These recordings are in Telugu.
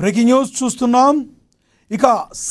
బ్రేకింగ్ న్యూస్ చూస్తున్నాం. ఇక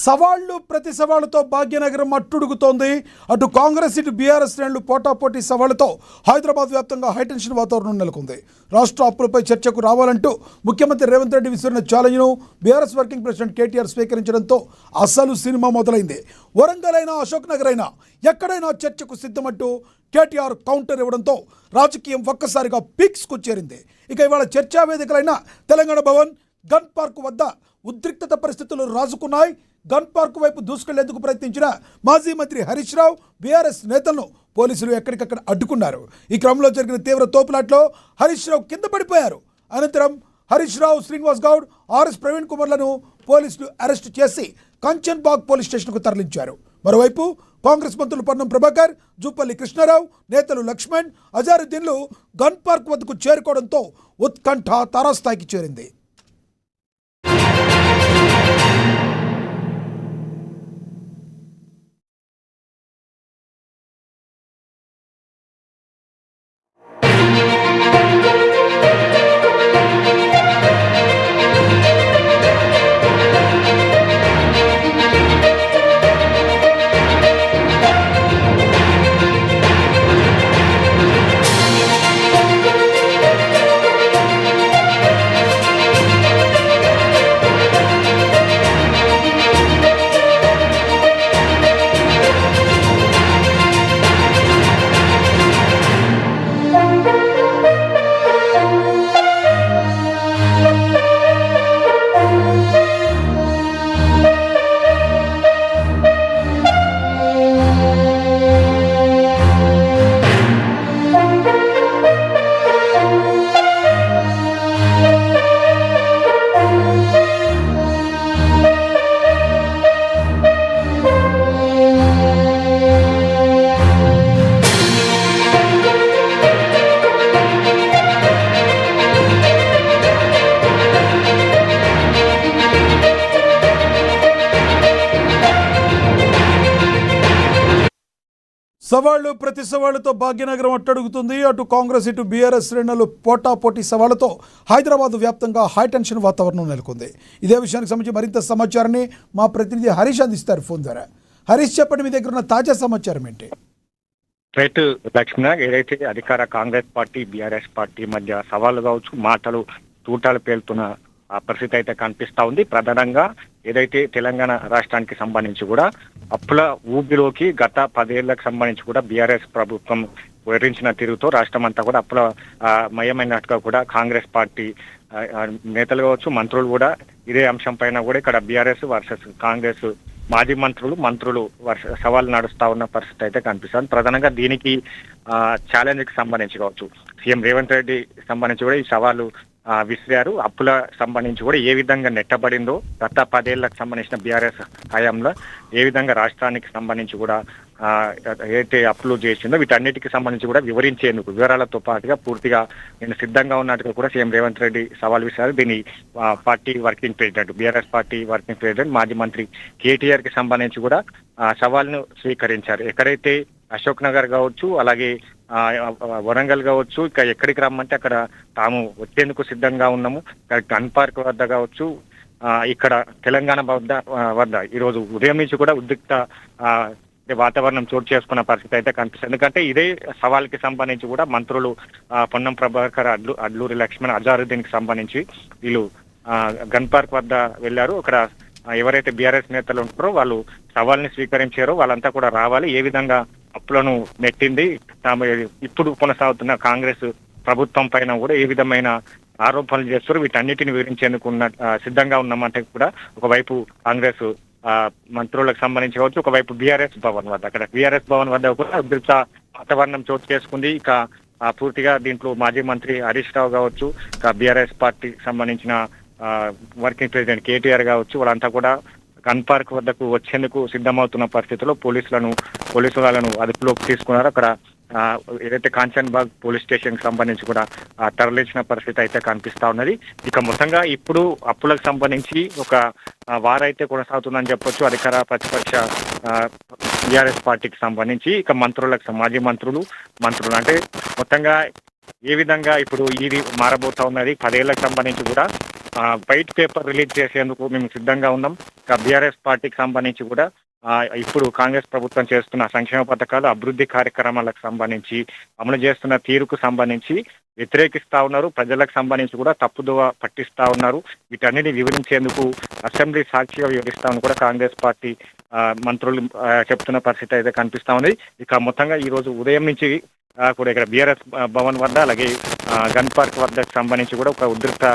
సవాళ్లు ప్రతి సవాళ్లతో భాగ్యనగరం అట్టుడుగుతోంది. అటు కాంగ్రెస్ ఇటు బీఆర్ఎస్ శ్రేణులు పోటాపోటీ సవాళ్లతో హైదరాబాద్ వ్యాప్తంగా హైటెన్షన్ వాతావరణం నెలకొంది. రాష్ట్ర అప్పులపై చర్చకు రావాలంటూ ముఖ్యమంత్రి రేవంత్ రెడ్డి విసిరిన ఛాలెంజ్ను బీఆర్ఎస్ వర్కింగ్ ప్రెసిడెంట్ కేటీఆర్ స్వీకరించడంతో అసలు సినిమా మొదలైంది. వరంగల్ అయినా అశోక్ నగర్ అయినా ఎక్కడైనా చర్చకు సిద్ధమంటూ కేటీఆర్ కౌంటర్ ఇవ్వడంతో రాజకీయం ఒక్కసారిగా పీక్స్కు చేరింది. ఇక ఇవాళ చర్చా వేదికలైన తెలంగాణ భవన్, గన్ పార్క్ వద్ద ఉద్రిక్తత పరిస్థితులు రాజుకున్నాయి. గన్ పార్క్ వైపు దూసుకెళ్లేందుకు ప్రయత్నించిన మాజీ మంత్రి హరీష్ రావు, బీఆర్ఎస్ నేతలను పోలీసులు ఎక్కడికక్కడ అడ్డుకున్నారు. ఈ క్రమంలో జరిగిన తీవ్ర తోపులాట్లో హరీష్ రావు కింద పడిపోయారు. అనంతరం హరీష్ రావు, శ్రీనివాస్ గౌడ్, ఆర్ఎస్ ప్రవీణ్ కుమార్లను పోలీసులు అరెస్టు చేసి కంచన్ బాగ్ పోలీస్ స్టేషన్కు తరలించారు. మరోవైపు కాంగ్రెస్ మంత్రులు పొన్నం ప్రభాకర్, జూపల్లి కృష్ణారావు, నేతలు లక్ష్మణ్, అజారుద్దీన్లు గన్ పార్క్ వద్దకు చేరుకోవడంతో ఉత్కంఠ తారాస్థాయికి చేరింది. సవాళ్లు ప్రతి సవాళ్లతో భాగ్యనగరం అట్టడుగుతుంది. అటు కాంగ్రెస్ ఇటు బీఆర్ఎస్ శ్రేణులు పోటాపోటీ సవాళ్లతో హైదరాబాద్ వ్యాప్తంగా హైటెన్షన్ వాతావరణం నెలకొంది. ఇదే విషయానికి సంబంధించి మరింత సమాచారాన్ని మా ప్రతినిధి హరీష్ అందిస్తారు ఫోన్ ద్వారా. హరీష్, చెప్పండి, మీ దగ్గర ఉన్న తాజా సమాచారం ఏంటి? రైట్ లక్ష్మణ, ఏదైతే అధికార కాంగ్రెస్ పార్టీ బీఆర్ఎస్ పార్టీ మధ్య సవాళ్లు కావచ్చు, మాటలు తూటాలు పేలుతున్న పరిస్థితి అయితే కనిపిస్తా ఉంది. ప్రధానంగా ఏదైతే తెలంగాణ రాష్ట్రానికి సంబంధించి కూడా అప్పుల ఊబిలోకి గత 10 ఏళ్లకు సంబంధించి కూడా బీఆర్ఎస్ ప్రభుత్వం వివరించిన తీరుతో రాష్ట్రం అంతా కూడా అప్పుల మయమైనట్టుగా కూడా కాంగ్రెస్ పార్టీ నేతలు కావచ్చు, మంత్రులు కూడా ఇదే అంశం పైన కూడా ఇక్కడ బీఆర్ఎస్ వర్సెస్ కాంగ్రెస్ మాజీ మంత్రులు సవాళ్ళు నడుస్తా ఉన్న పరిస్థితి అయితే కనిపిస్తుంది. ప్రధానంగా దీనికి ఛాలెంజ్ కి సంబంధించి కావచ్చు, సీఎం రేవంత్ రెడ్డి సంబంధించి కూడా ఈ సవాళ్ళు విసిరారు. అప్పుల సంబంధించి కూడా ఏ విధంగా నెట్టబడిందో గత 10 ఏళ్లకు సంబంధించిన బీఆర్ఎస్ హయాంలో ఏ విధంగా రాష్ట్రానికి సంబంధించి కూడా ఏదైతే అప్పులు చేసిందో వీటన్నిటికి సంబంధించి కూడా వివరించేందుకు వివరాలతో పాటుగా పూర్తిగా నేను సిద్ధంగా ఉన్నట్టుగా కూడా సీఎం రేవంత్ రెడ్డి సవాల్ విసిరారు. దీని party working president, BRS party working president మాజీ మంత్రి కేటీఆర్ కి సంబంధించి కూడా సవాల్ను స్వీకరించారు. ఎక్కడైతే అశోక్ నగర్ కావచ్చు, అలాగే వరంగల్ కావచ్చు, ఇక ఎక్కడికి రమ్మంటే అక్కడ తాము వచ్చేందుకు సిద్ధంగా ఉన్నాము. గన్ పార్క్ వద్ద కావచ్చు, ఇక్కడ తెలంగాణ వద్ద ఈరోజు ఉదయం నుంచి కూడా ఉద్రిక్త వాతావరణం చోటు చేసుకున్న పరిస్థితి అయితే కనిపిస్తుంది. ఎందుకంటే ఇదే సవాల్కి సంబంధించి కూడా మంత్రులు పొన్నం ప్రభాకర్, అడ్లూరి లక్ష్మణ్, అజారుద్దీన్ కి సంబంధించి వీళ్ళు గన్ పార్క్ వద్ద వెళ్లారు. అక్కడ ఎవరైతే బీఆర్ఎస్ నేతలు ఉంటారో వాళ్ళు సవాల్ని స్వీకరించారో వాళ్ళంతా కూడా రావాలి, ఏ విధంగా అప్పులను నెట్టింది, ఇప్పుడు కొనసాగుతున్న కాంగ్రెస్ ప్రభుత్వం పైన కూడా ఏ విధమైన ఆరోపణలు చేస్తారు, వీటన్నిటిని వివరించేందుకు సిద్ధంగా ఉన్నామంటే కూడా ఒకవైపు కాంగ్రెస్ మంత్రులకు సంబంధించి కావచ్చు, ఒకవైపు బీఆర్ఎస్ భవన్ వద్ద, అక్కడ బీఆర్ఎస్ భవన్ వద్ద కూడా ఉద్రిక్త వాతావరణం చోటు చేసుకుంది. ఇక పూర్తిగా దీంట్లో మాజీ మంత్రి హరీష్ రావు కావచ్చు, ఇక బీఆర్ఎస్ పార్టీకి సంబంధించిన వర్కింగ్ ప్రెసిడెంట్ కేటీఆర్ కావచ్చు, వాళ్ళంతా కూడా గన్ పార్క్ వద్దకు వచ్చేందుకు సిద్ధమవుతున్న పరిస్థితుల్లో పోలీసు వాళ్ళను అదుపులోకి తీసుకున్నారు. అక్కడ ఏదైతే కాంచన్ బాగ్ పోలీస్ స్టేషన్ కి సంబంధించి కూడా తరలించిన పరిస్థితి అయితే కనిపిస్తా ఉన్నది. ఇక మొత్తంగా ఇప్పుడు అప్పులకు సంబంధించి ఒక వారైతే కొనసాగుతుందని చెప్పొచ్చు. అధికార ప్రతిపక్ష టీఆర్ఎస్ పార్టీకి సంబంధించి ఇక మంత్రులకు మాజీ మంత్రులు అంటే మొత్తంగా ఏ విధంగా ఇప్పుడు ఇది మారబోతా ఉన్నది. 10 ఏళ్లకు సంబంధించి కూడా వైట్ పేపర్ రిలీజ్ చేసేందుకు మేము సిద్ధంగా ఉన్నాం. ఇక బీఆర్ఎస్ పార్టీకి సంబంధించి కూడా ఇప్పుడు కాంగ్రెస్ ప్రభుత్వం చేస్తున్న సంక్షేమ పథకాలు, అభివృద్ధి కార్యక్రమాలకు సంబంధించి, అమలు చేస్తున్న తీరుకు సంబంధించి వ్యతిరేకిస్తా ఉన్నారు. ప్రజలకు సంబంధించి కూడా తప్పుదోవ పట్టిస్తా ఉన్నారు. వీటన్నిటిని వివరించేందుకు అసెంబ్లీ సాక్షిగా వివరిస్తామని కూడా కాంగ్రెస్ పార్టీ మంత్రులు చెప్తున్న పరిస్థితి అయితే కనిపిస్తా ఉంది. ఇక మొత్తంగా ఈ రోజు ఉదయం నుంచి కూడా ఇక్కడ బీఆర్ఎస్ భవన్ వద్ద, అలాగే గన్ పార్క్ వద్దకు సంబంధించి కూడా ఒక ఉద్రిక్త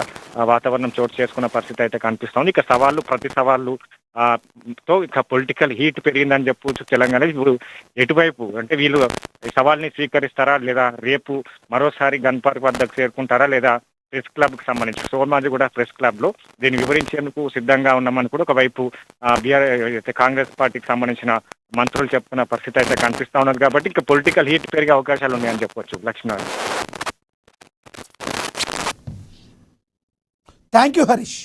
వాతావరణం చోటు చేసుకున్న పరిస్థితి అయితే కనిపిస్తా ఉంది. ఇక సవాళ్ళు ప్రతి సవాళ్ళు తో ఇక పొలిటికల్ హీట్ పెరిగిందని చెప్పవచ్చు తెలంగాణ. ఇప్పుడు ఎటువైపు అంటే వీళ్ళు సవాల్ని స్వీకరిస్తారా, లేదా రేపు మరోసారి గన్ పార్క్ వద్దకు చేరుకుంటారా, లేదా ప్రెస్ క్లబ్ కి సంబంధించి సోమాజిగూడ ప్రెస్ క్లబ్ లో దీన్ని వివరించేందుకు సిద్ధంగా ఉన్నామని కూడా ఒకవైపు కాంగ్రెస్ పార్టీకి సంబంధించిన మంత్రులు చెప్తున్న పరిస్థితి అయితే కనిపిస్తా ఉన్నది. కాబట్టి ఇంకా పొలిటికల్ హీట్ పెరిగే అవకాశాలు ఉన్నాయని చెప్పవచ్చు. Lakshminarayana, thank you Harish.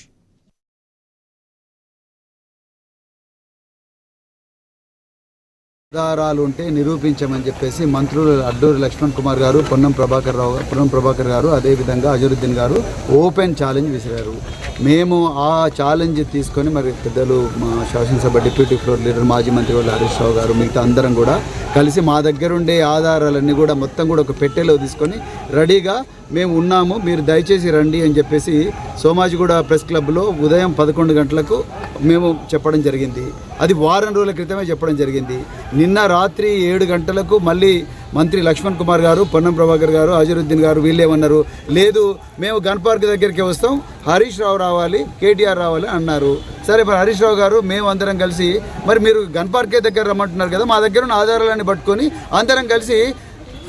ఆధారాలు ఉంటే నిరూపించమని చెప్పేసి మంత్రులు అడ్డూరి లక్ష్మణ్ కుమార్ గారు, పొన్నం ప్రభాకర్ గారు, అదేవిధంగా అజరుద్దీన్ గారు ఓపెన్ ఛాలెంజ్ విసిరారు. మేము ఆ ఛాలెంజ్ తీసుకొని మరి పెద్దలు మా శాసనసభ డిప్యూటీ ఫ్లోర్ లీడర్ మాజీ మంత్రి వాళ్ళు హరీష్ రావు గారు, మిగతా అందరం కూడా కలిసి మా దగ్గర ఉండే ఆధారాలన్నీ కూడా మొత్తం కూడా ఒక పెట్టెలో తీసుకొని రెడీగా మేము ఉన్నాము, మీరు దయచేసి రండి అని చెప్పేసి సోమాజిగూడ ప్రెస్ క్లబ్లో ఉదయం 11 గంటలకు మేము చెప్పడం జరిగింది. అది వారం రోజుల క్రితమే చెప్పడం జరిగింది. నిన్న రాత్రి 7 గంటలకు మళ్ళీ మంత్రి లక్ష్మణ్ కుమార్ గారు, పొన్నం ప్రభాకర్ గారు, అజరుద్దీన్ గారు వీళ్ళేమన్నారు, లేదు మేము గన్ పార్క్ దగ్గరికి వస్తాం, హరీష్ రావు రావాలి, కేటీఆర్ రావాలి అన్నారు. సరే మరి హరీష్ రావు గారు మేము అందరం కలిసి మరి మీరు గన్ పార్కే దగ్గర రమ్మంటున్నారు కదా, మా దగ్గర ఉన్న ఆధారాలన్నీ పట్టుకొని అందరం కలిసి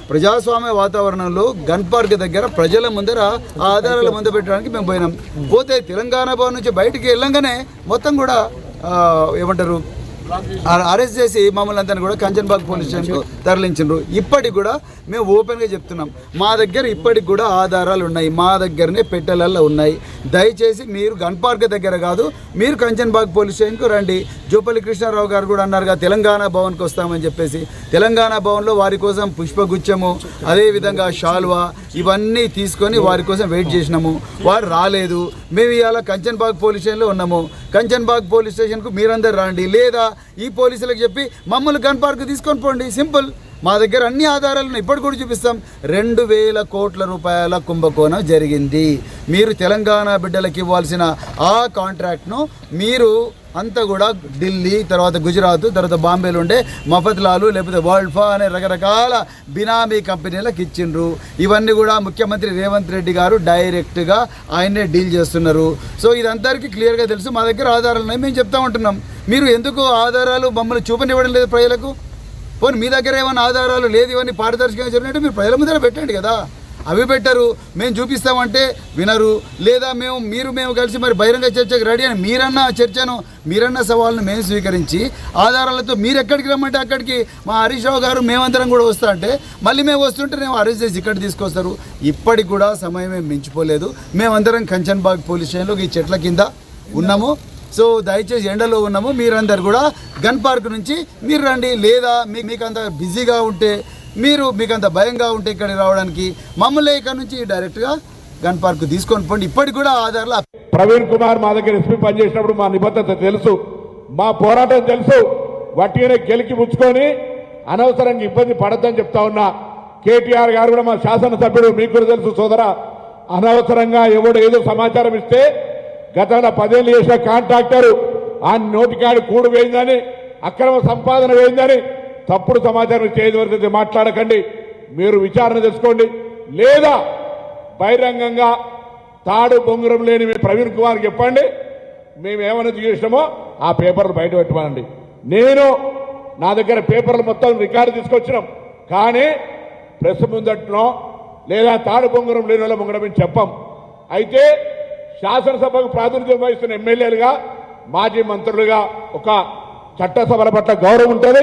ప్రజాస్వామ్య వాతావరణంలో గన్ పార్క్ దగ్గర ప్రజల ముందర ఆ ఆధారాలు ముందు పెట్టడానికి మేము పోయినాం. పోతే తెలంగాణ భవన్ నుంచి బయటికి వెళ్ళంగానే మొత్తం కూడా ఏమంటారు అరెస్ట్ చేసి మమ్మల్ని అంతా కూడా కంచన్బాగ్ పోలీస్ స్టేషన్కు తరలించారు. ఇప్పటికి కూడా మేము ఓపెన్గా చెప్తున్నాం, మా దగ్గర ఇప్పటికి కూడా ఆధారాలు ఉన్నాయి, మా దగ్గరనే పెట్టెలల్లో ఉన్నాయి. దయచేసి మీరు గన్ పార్క్ దగ్గర కాదు, మీరు కంచన్బాగ్ పోలీస్ స్టేషన్కు రండి. జూపల్లి కృష్ణారావు గారు కూడా అన్నారుగా తెలంగాణ భవన్కి వస్తామని చెప్పేసి. తెలంగాణ భవన్లో వారి కోసం పుష్పగుచ్చము, అదేవిధంగా షాల్వా ఇవన్నీ తీసుకొని వారి కోసం వెయిట్ చేసినాము. వారు రాలేదు. మేము ఇవాళ కంచన్బాగ్ పోలీస్ స్టేషన్లో ఉన్నాము. కంచన్బాగ్ పోలీస్ స్టేషన్కు మీరందరూ రండి, లేదా ఈ పోలీసులకు చెప్పి మమ్మల్ని గన్ పార్క్ తీసుకొని పోండి. సింపుల్. మా దగ్గర అన్ని ఆధారాలను ఇప్పటి కూడా చూపిస్తాం. 2000 కోట్ల రూపాయల కుంభకోణం జరిగింది. మీరు తెలంగాణ బిడ్డలకు ఇవ్వాల్సిన ఆ కాంట్రాక్ట్ను మీరు అంతా కూడా ఢిల్లీ, తర్వాత గుజరాత్, తర్వాత బాంబేలో ఉండే మఫత్లాలు, లేకపోతే వరల్డ్ఫా అనే రకరకాల బినామీ కంపెనీలకు ఇచ్చిండ్రు. ఇవన్నీ కూడా ముఖ్యమంత్రి రేవంత్ రెడ్డి గారు డైరెక్ట్గా ఆయన్నే డీల్ చేస్తున్నారు. సో ఇదందరికీ క్లియర్గా తెలుసు. మా దగ్గర ఆధారాలు ఉన్నాయి, మేము చెప్తా ఉంటున్నాం. మీరు ఎందుకు ఆధారాలు మమ్మల్ని చూపనివ్వడం లేదు ప్రజలకు? పోనీ మీ దగ్గర ఏమైనా ఆధారాలు లేదు, ఇవన్నీ పారదర్శకంగా జరిగినట్టు మీరు ప్రజల ముందర పెట్టండి కదా. అవి పెట్టరు, మేము చూపిస్తామంటే వినరు. లేదా మేము కలిసి మరి బహిరంగ చర్చకు రెడీ అని మీరన్న సవాళ్ళను మేము స్వీకరించి ఆధారాలతో మీరు ఎక్కడికి రమ్మంటే అక్కడికి మా హరీష్ రావు గారు మేమందరం కూడా వస్తా అంటే మళ్ళీ మేము వస్తుంటే మేము అరెస్ట్ చేసి ఇక్కడ తీసుకొస్తారు. ఇప్పటికి కూడా సమయం ఏం మించిపోలేదు. మేమందరం కంచన్బాగ్ పోలీస్ స్టేషన్లో ఈ చెట్ల కింద ఉన్నాము. సో దయచేసి ఎండలో ఉన్నాము, మీరందరు కూడా గన్ పార్క్ నుంచి మీరు రండి. లేదా మీకు అంత బిజీగా ఉంటే, మీకు అంత భయంగా ఉంటే ఇక్కడికి రావడానికి, మమ్మల్ని ఇక్కడ నుంచి డైరెక్ట్గా గన్ పార్క్ తీసుకొని పోండి. ఇప్పటికి కూడా ఆధారాలు. ప్రవీణ్ కుమార్ మా దగ్గర ఎస్పీ పనిచేసినప్పుడు మా నిబద్ధత తెలుసు, మా పోరాటం తెలుసు. వట్టిగానే గెలికి ముచ్చుకొని అనవసరంగా ఇబ్బంది పడద్దని చెప్తా ఉన్నా. కేటీఆర్ గారు కూడా మా శాసనసభ్యుడు, మీకు కూడా తెలుసు సోదరా, అనవసరంగా ఎవడు ఏదో సమాచారం ఇస్తే గతంలో 10 ఏళ్ళు చేసిన కాంట్రాక్టర్ ఆ నోటికాడి కూడు వేయిందని, అక్రమ సంపాదన వేయిందని తప్పుడు సమాచారం చేయవలసింది. మాట్లాడకండి, మీరు విచారణ చేసుకోండి. లేదా బహిరంగంగా తాడు బొంగురం లేని మీ ప్రవీణ్ కుమార్ చెప్పండి, మేము ఏమైనా చేసినామో ఆ పేపర్లు బయట పెట్టమనండి. నా దగ్గర పేపర్లు మొత్తం రికార్డు తీసుకొచ్చినాం, కానీ ప్రెస్ ముందట్లో లేదా తాడు బొంగురం లేని వాళ్ళ ముంగడం చెప్పాం. అయితే శాసనసభకు ప్రాతినిధ్యం వహిస్తున్న ఎమ్మెల్యేలుగా, మాజీ మంత్రులుగా ఒక చట్టసభల పట్ల గౌరవం ఉంటుంది.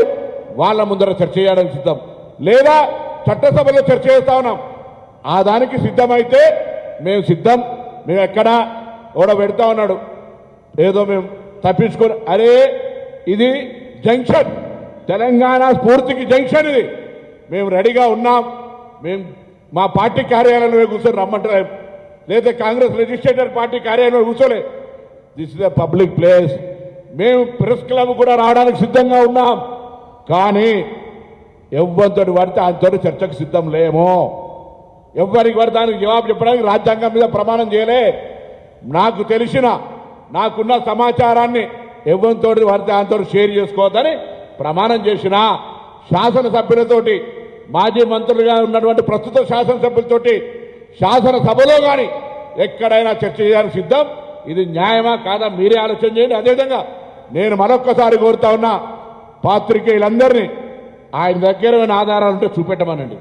వాళ్ళ ముందర చర్చ చేయడానికి సిద్ధం. లేదా చట్టసభలో చర్చ చేస్తా ఉన్నాం, ఆ దానికి సిద్ధమైతే మేము సిద్ధం. మేము ఎక్కడా ఎవడో పెడతా ఉన్నాడు ఏదో మేము తప్పించుకొని, అరే ఇది జంక్షన్, తెలంగాణ స్ఫూర్తికి జంక్షన్ ఇది. మేము రెడీగా ఉన్నాం. మేము మా పార్టీ కార్యాలయంలో కూర్చొని రమ్మంటారు. లేదా కాంగ్రెస్ లెజిస్లేటర్ పార్టీ కార్యాలయంలో కూర్చోలే. This is a public place. మేము ప్రెస్ క్లబ్ కూడా రావడానికి సిద్ధంగా ఉన్నాం. కానీ ఎవరితోటి పడితే ఆయనతో చర్చకు సిద్ధం లేము. ఎవరికి పడితే ఆయనకు జవాబు చెప్పడానికి రాజ్యాంగం మీద ప్రమాణం చేయలే. నాకు తెలిసిన నాకున్న సమాచారాన్ని ఎవరితో పడితే ఆయనతో షేర్ చేసుకోవద్దని ప్రమాణం చేసిన శాసనసభ్యులతోటి, మాజీ మంత్రులుగా ఉన్నటువంటి ప్రస్తుత శాసనసభ్యులతోటి శాసనసభలో కానీ ఎక్కడైనా చర్చ చేయడానికి సిద్ధం. ఇది న్యాయమా కాదా మీరే ఆలోచన చేయండి. అదేవిధంగా నేను మరొక్కసారి కోరుతా ఉన్నా, పాత్రికేయులందరినీ ఆయన దగ్గర ఆధారాలు ఉంటే చూపెట్టమనండి.